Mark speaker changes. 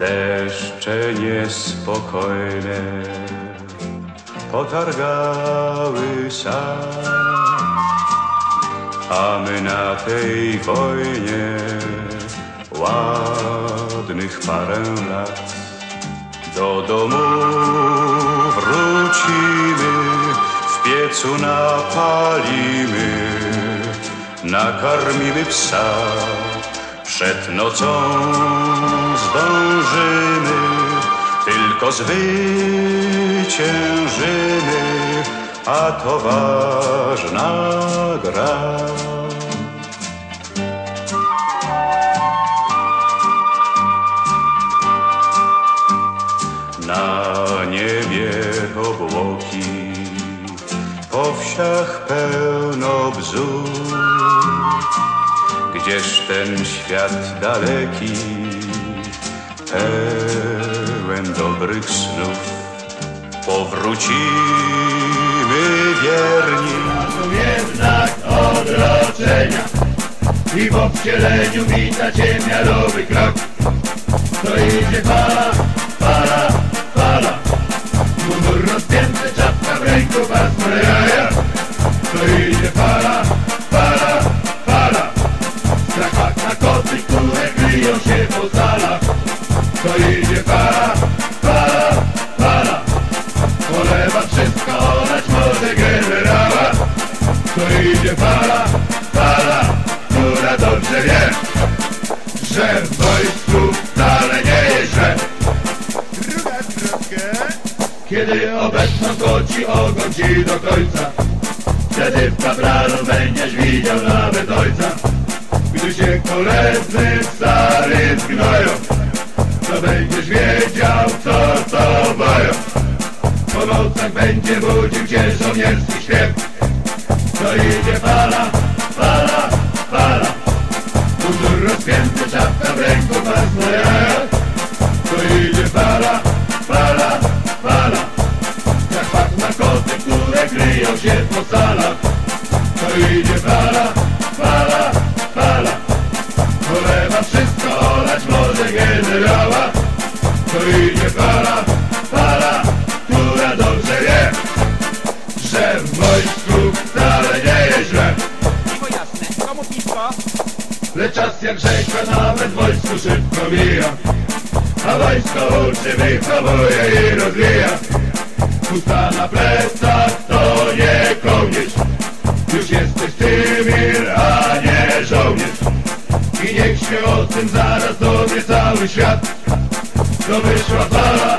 Speaker 1: Deszcze niespokojne potargały sad, a my na tej wojnie ładnych parę lat. Do domu wrócimy, w piecu napalimy, nakarmimy psa. Przed nocą zdążymy, tylko zwyciężymy, a to ważna gra. Na niebie obłoki, po wsiach pełno bzów. Gdzież ten świat daleki, pełen dobrych snów. Powrócimy wierni,
Speaker 2: To jest znak odroczenia i po wcieleniu wita cię miarowy krok. To idzie fala, fala, fala, mundur rozpięty, czapka w ręku, pasmo jaja. To idzie fala, fala, fala, strach na koty, które kryją się po salach. To idzie fala, fala, fala, polewa wszystko, olać może generała. To idzie fala, fala, która dobrze wie, że w wojsku wcale nie jest źle. Kiedy obecną koci ogon ci do końca, wtedy w kapralu będziesz widział nawet ojca. Gdy się koledzy stary zgnoją, to będziesz wiedział, co to boją. Po nocach będzie budził cię żołnierski śpiew. To idzie fala, fala, fala, mundur rozpięty, czapka w ręku, pasmo jaja. To idzie fala, fala, fala, jak pach na koty, które kryją się po salach. To idzie fala, fala, fala, polewa wszystko, olać może generała. To idzie fala, fala, która dobrze wie, że w wojsku wcale nie jest źle.
Speaker 3: Piwo jasne, komu piwko?
Speaker 2: Lecz czas jak rzeka nawet w wojsku szybko mija, a wojsko uczy, wychowuje i rozwija. Pusta na plecach to nie kołnierz, już jesteś cywil, a nie żołnierz. I niech się o tym zaraz dowie cały świat. To wyszła fala,